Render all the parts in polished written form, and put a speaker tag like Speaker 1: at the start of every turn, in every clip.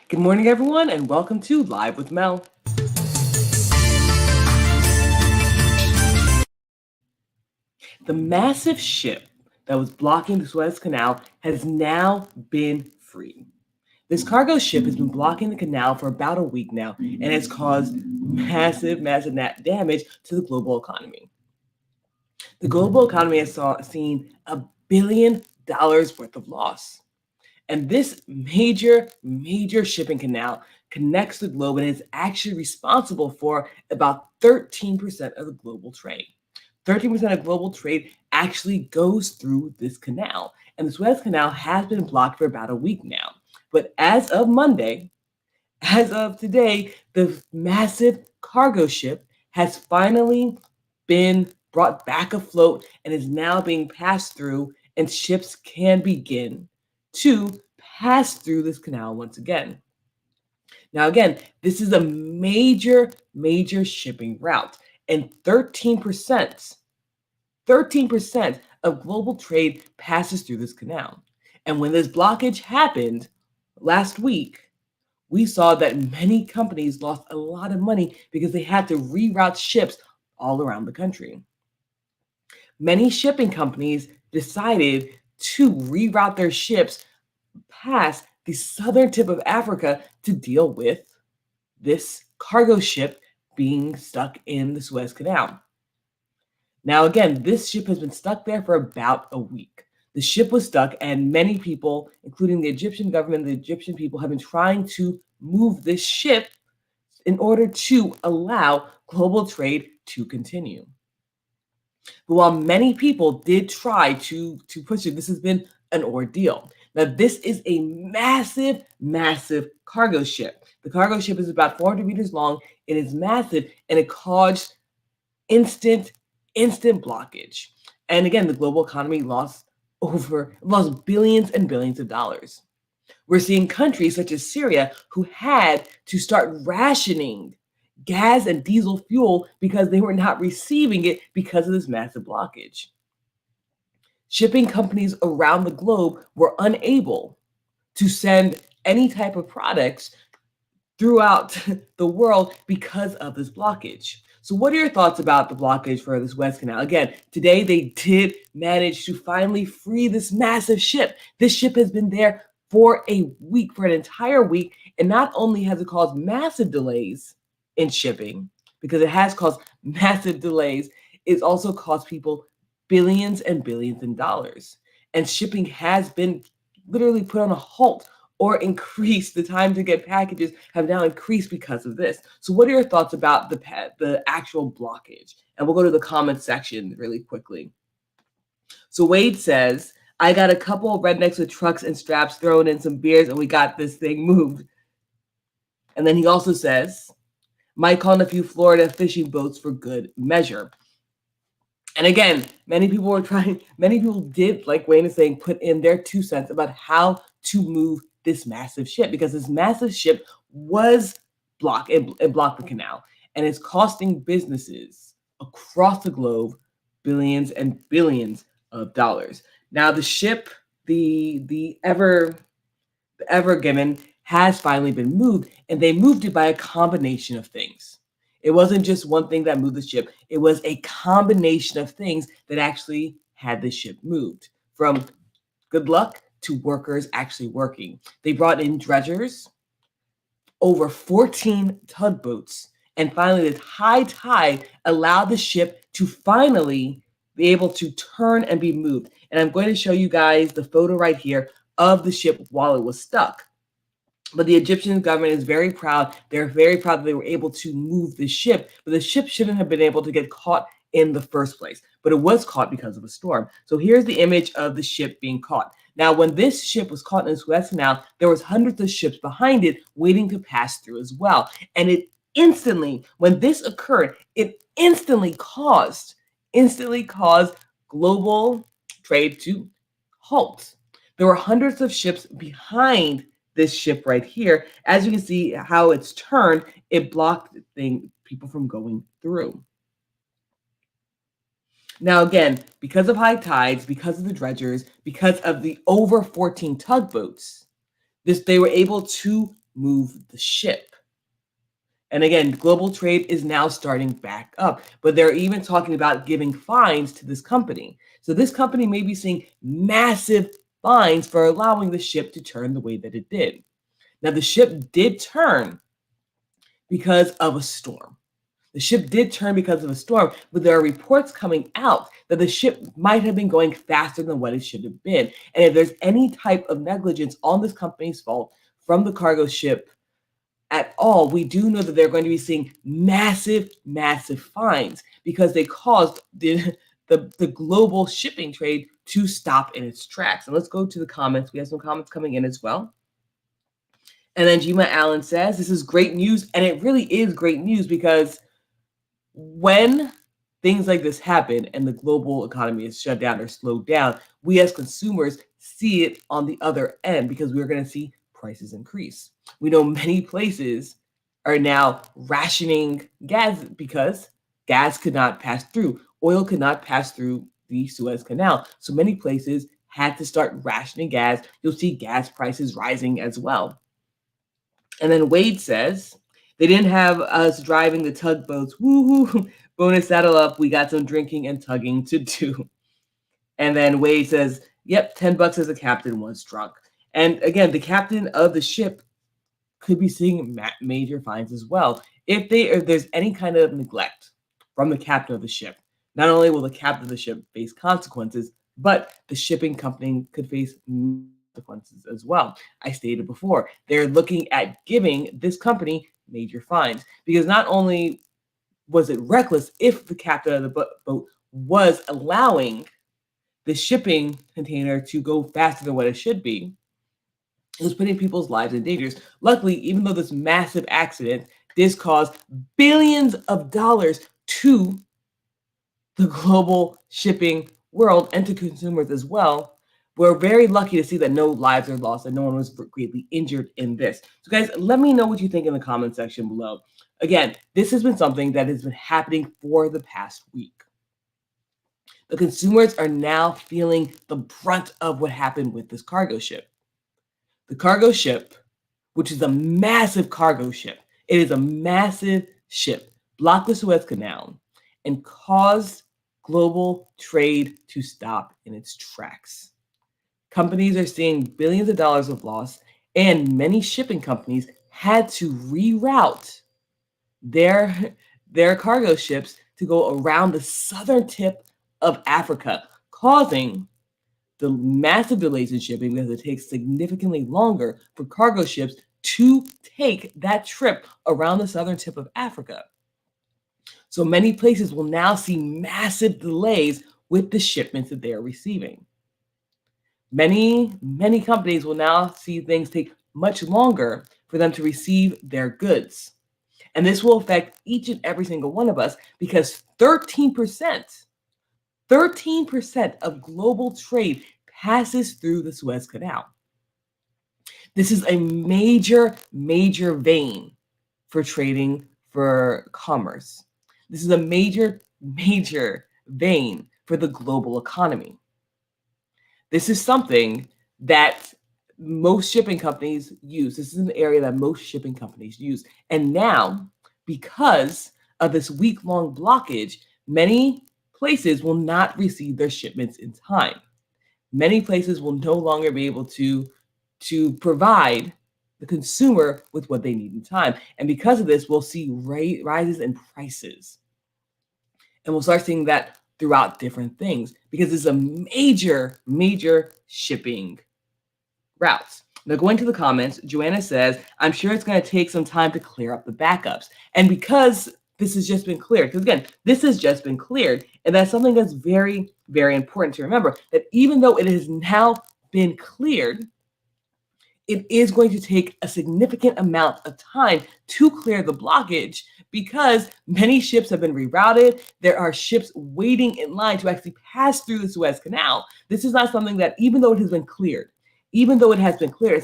Speaker 1: Good morning, everyone, and welcome to Live with Mel. The massive ship that was blocking the Suez Canal has now been freed. This cargo ship has been blocking the canal for about a week now and has caused massive damage to the global economy. The global economy has seen $1 billion worth of loss. And this major shipping canal connects the globe and is actually responsible for about 13% of the global trade. 13% of global trade actually goes through this canal. And the Suez Canal has been blocked for about a week now. But as of Monday, as of today, the massive cargo ship has finally been brought back afloat and is now being passed through, and ships can begin to pass through this canal once again. Now, again, this is a major shipping route, and 13% of global trade passes through this canal. And when this blockage happened last week, we saw that many companies lost a lot of money because they had to reroute ships all around the country. Many shipping companies decided to reroute their ships past the southern tip of Africa to deal with this cargo ship being stuck in the Suez Canal. Now, again, this ship has been stuck there for about a week. The ship was stuck, and many people, including the Egyptian government, the Egyptian people, have been trying to move this ship in order to allow global trade to continue. But while many people did try to push it, this has been an ordeal. Now, this is a massive cargo ship. The cargo ship is about 400 meters long. It is massive, and it caused instant blockage. And again, the global economy lost billions and billions of dollars. We're seeing countries such as Syria who had to start rationing gas and diesel fuel because they were not receiving it because of this massive blockage. Shipping companies around the globe were unable to send any type of products throughout the world because of this blockage. So what are your thoughts about the blockage for the Suez Canal? Again, today they did manage to finally free this massive ship. This ship has been there for a week, for an entire week, and not only has it caused massive delays in shipping, because it has caused massive delays, it's also cost people billions and billions in dollars. And shipping has been literally put on a halt or increased. The time to get packages have now increased because of this. So what are your thoughts about the actual blockage? And we'll go to the comment section really quickly. So Wade says, I got a couple of rednecks with trucks and straps throwing in some beers and we got this thing moved. And then he also says, might call in a few Florida fishing boats for good measure. And again, many people did, like Wayne is saying, put in their 2 cents about how to move this massive ship, because this massive ship was blocked the canal, and it's costing businesses across the globe billions and billions of dollars. Now the ship, the Ever Given, has finally been moved, and they moved it by a combination of things. It wasn't just one thing that moved the ship. It was a combination of things that actually had the ship moved, from good luck to workers actually working. They brought in dredgers, over 14 tugboats, and finally this high tide allowed the ship to finally be able to turn and be moved. And I'm going to show you guys the photo right here of the ship while it was stuck. But the Egyptian government is very proud. They're very proud that they were able to move the ship, but the ship shouldn't have been able to get caught in the first place, but it was caught because of a storm. So here's the image of the ship being caught. Now, when this ship was caught in the Suez Canal, there was hundreds of ships behind it waiting to pass through as well. And it instantly, when this occurred, it instantly caused global trade to halt. There were hundreds of ships behind this ship right here. As you can see how it's turned, it blocked people from going through. Now, again, because of high tides, because of the dredgers, because of the over 14 tugboats, they were able to move the ship. And again, global trade is now starting back up, but they're even talking about giving fines to this company. So this company may be seeing massive fines for allowing the ship to turn the way that it did. Now, the ship did turn because of a storm. The ship did turn because of a storm, but there are reports coming out that the ship might have been going faster than what it should have been. And if there's any type of negligence on this company's fault from the cargo ship at all, we do know that they're going to be seeing massive, massive fines because they caused the global shipping trade to stop in its tracks. And let's go to the comments. We have some comments coming in as well. And then Jima Allen says, this is great news. And it really is great news because when things like this happen and the global economy is shut down or slowed down, we as consumers see it on the other end because we're going to see prices increase. We know many places are now rationing gas because gas could not pass through. Oil could not pass through the Suez Canal. So many places had to start rationing gas. You'll see gas prices rising as well. And then Wade says, they didn't have us driving the tugboats. Woohoo! Bonus saddle up. We got some drinking and tugging to do. And then Wade says, yep, $10 as a captain was drunk. And again, the captain of the ship could be seeing major fines as well. If there's any kind of neglect from the captain of the ship, not only will the captain of the ship face consequences, but the shipping company could face consequences as well. I stated before, they're looking at giving this company major fines because not only was it reckless if the captain of the boat was allowing the shipping container to go faster than what it should be, it was putting people's lives in danger. Luckily, even though this massive accident, this caused billions of dollars to the global shipping world and to consumers as well. We're very lucky to see that no lives are lost and no one was greatly injured in this. So guys, let me know what you think in the comment section below. Again, this has been something that has been happening for the past week. The consumers are now feeling the brunt of what happened with this cargo ship. The cargo ship, which is a massive cargo ship, it is a massive ship, blocked the Suez Canal and caused global trade to stop in its tracks. Companies are seeing billions of dollars of loss, and many shipping companies had to reroute their cargo ships to go around the southern tip of Africa, causing the massive delays in shipping because it takes significantly longer for cargo ships to take that trip around the southern tip of Africa. So many places will now see massive delays with the shipments that they are receiving. Many companies will now see things take much longer for them to receive their goods. And this will affect each and every single one of us because 13% of global trade passes through the Suez Canal. This is a major vein for trading, for commerce. This is a major vein for the global economy. This is something that most shipping companies use. This is an area that most shipping companies use. And now, because of this week-long blockage, many places will not receive their shipments in time. Many places will no longer be able to provide the consumer with what they need in time. And because of this, we'll see rises in prices. And we'll start seeing that throughout different things because it's a major shipping routes. Now, going to the comments, Joanna says, I'm sure it's going to take some time to clear up the backups. And because this has just been cleared, because again, this has just been cleared, and that's something that's very important to remember, that even though it has now been cleared, it is going to take a significant amount of time to clear the blockage because many ships have been rerouted. There are ships waiting in line to actually pass through the Suez Canal. This is not something that, even though it has been cleared, it's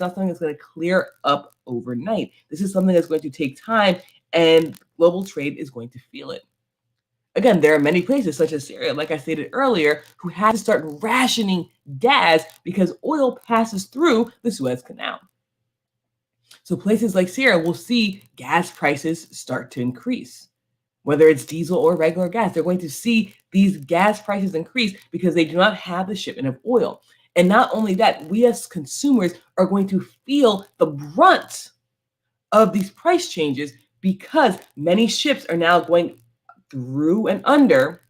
Speaker 1: not something that's going to clear up overnight. This is something that's going to take time, and global trade is going to feel it. Again, there are many places, such as Syria, like I stated earlier, who had to start rationing gas because oil passes through the Suez Canal. So places like Sierra will see gas prices start to increase. Whether it's diesel or regular gas, they're going to see these gas prices increase because they do not have the shipment of oil. And not only that, we as consumers are going to feel the brunt of these price changes because many ships are now going through and under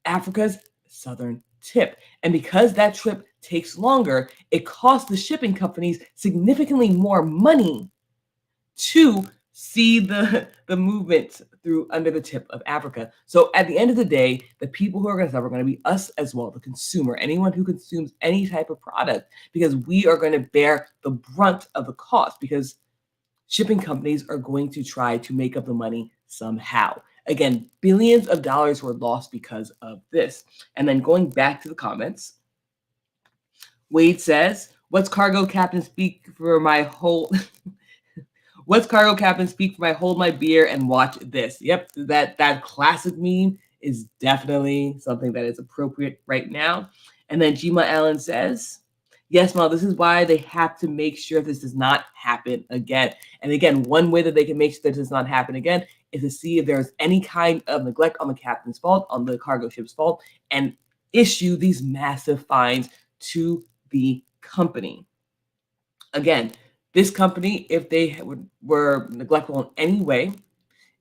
Speaker 1: Africa's southern tip. And because that trip takes longer, it costs the shipping companies significantly more money to see the movement through under the tip of Africa. So at the end of the day, the people who are going to suffer are going to be us as well, the consumer, anyone who consumes any type of product, because we are going to bear the brunt of the cost because shipping companies are going to try to make up the money somehow. Again, billions of dollars were lost because of this. And then going back to the comments, Wade says, "What's cargo captain speak for my whole What's cargo captain speak for my hold my beer and watch this?" Yep, that classic meme is definitely something that is appropriate right now. And then Gma Allen says, "Yes, Mel, this is why they have to make sure this does not happen again." And again, one way that they can make sure this does not happen again is to see if there's any kind of neglect on the captain's fault, on the cargo ship's fault, and issue these massive fines to the company. Again, this company, if they were neglectful in any way,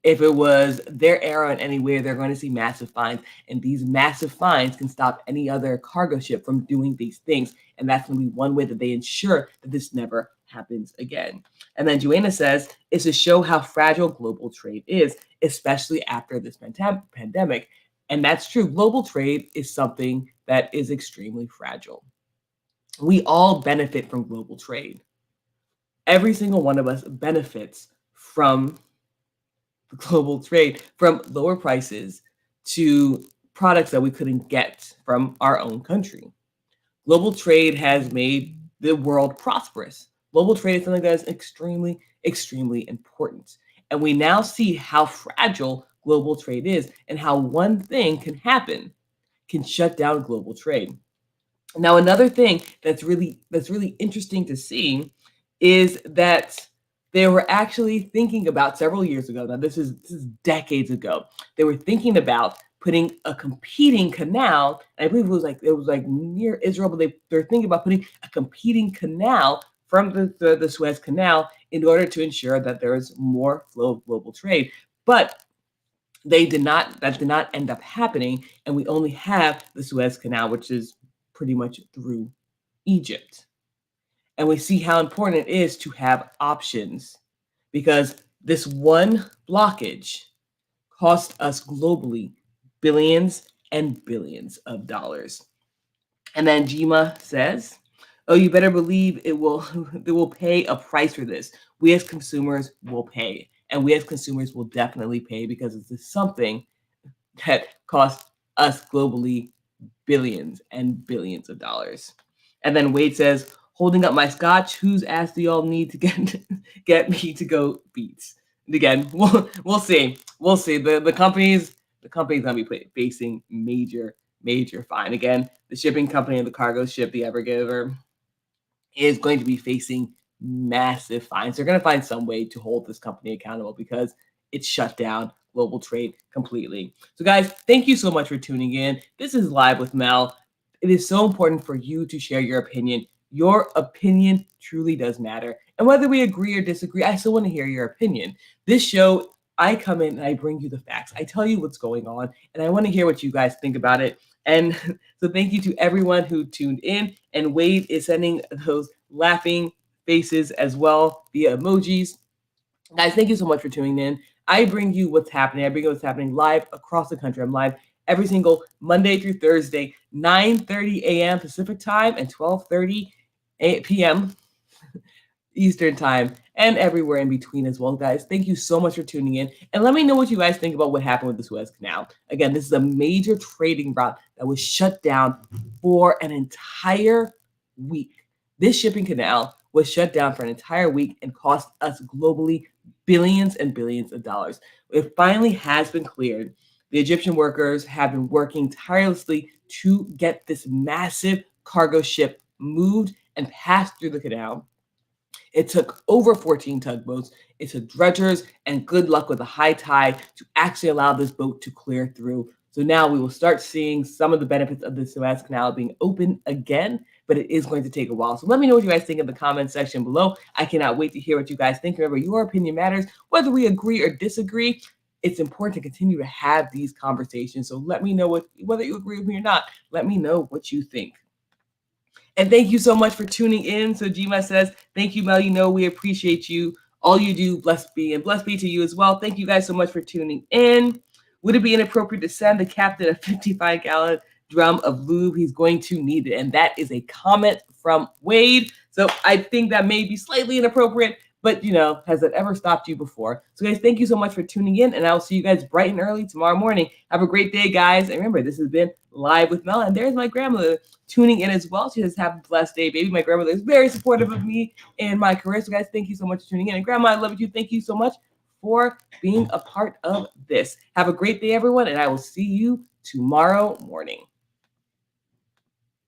Speaker 1: if it was their error in any way, they're going to see massive fines. And these massive fines can stop any other cargo ship from doing these things. And that's going to be one way that they ensure that this never happens again. And then Joanna says, "It's to show how fragile global trade is, especially after this pandemic." And that's true. Global trade is something that is extremely fragile. We all benefit from global trade. Every single one of us benefits from global trade, from lower prices to products that we couldn't get from our own country. Global trade has made the world prosperous. Global trade is something that is extremely, extremely important. And we now see how fragile global trade is and how one thing can happen, can shut down global trade. Now, another thing that's really interesting to see is that they were actually thinking about several years ago. Now, this is decades ago. They were thinking about putting a competing canal. I believe it was like near Israel, but they're thinking about putting a competing canal from the Suez Canal in order to ensure that there is more flow of global trade. But that did not end up happening, and we only have the Suez Canal, which is pretty much through Egypt. And we see how important it is to have options because this one blockage cost us globally billions and billions of dollars. And then Jima says, "Oh, you better believe it will they will pay a price for this. We as consumers will pay. And we as consumers will definitely pay because this is something that costs us globally billions and billions of dollars." And then Wade says, "Holding up my scotch, whose ass do y'all need to get get me to go beats?" And again, we'll see. We'll see. The company's gonna be facing major fine. Again, the shipping company and the cargo ship, the Evergiver, is going to be facing massive fines. They're going to find some way to hold this company accountable because it shut down global trade completely. So, guys, thank you so much for tuning in. This is Live with Mel. It is so important for you to share your opinion. Your opinion truly does matter. And whether we agree or disagree, I still want to hear your opinion. This show, I come in and I bring you the facts. I tell you what's going on, and I want to hear what you guys think about it. And so thank you to everyone who tuned in. And Wade is sending those laughing faces as well via emojis. Guys, thank you so much for tuning in. I bring you what's happening. I bring you what's happening live across the country. I'm live every single Monday through Thursday, 9:30 a.m. Pacific time and 12:30 p.m. Eastern time, and everywhere in between as well, guys. Thank you so much for tuning in. And let me know what you guys think about what happened with the Suez Canal. Again, this is a major trading route that was shut down for an entire week. This shipping canal was shut down for an entire week and cost us globally billions and billions of dollars. It finally has been cleared. The Egyptian workers have been working tirelessly to get this massive cargo ship moved and passed through the canal. It took over 14 tugboats, it took dredgers, and good luck with a high tide to actually allow this boat to clear through. So now we will start seeing some of the benefits of the Suez Canal being open again, but it is going to take a while. So let me know what you guys think in the comment section below. I cannot wait to hear what you guys think. Remember, your opinion matters, whether we agree or disagree. It's important to continue to have these conversations. So let me know whether you agree with me or not. Let me know what you think. And thank you so much for tuning in. So Gma says, thank you, Mel. You know, we appreciate you. All you do, blessed be, and blessed be to you as well. Thank you guys so much for tuning in. Would it be inappropriate to send the captain a 55-gallon drum of lube? He's going to need it. And that is a comment from Wade. So I think that may be slightly inappropriate, but has it ever stopped you before? So guys, thank you so much for tuning in, and I'll see you guys bright and early tomorrow morning. Have a great day, guys. And remember, this has been Live with Mel, and there's my grandmother tuning in as well. She says, have a blessed day, baby. My grandmother is very supportive of me and my career. So guys, thank you so much for tuning in. And Grandma, I love you. Thank you so much for being a part of this. Have a great day, everyone, and I will see you tomorrow morning.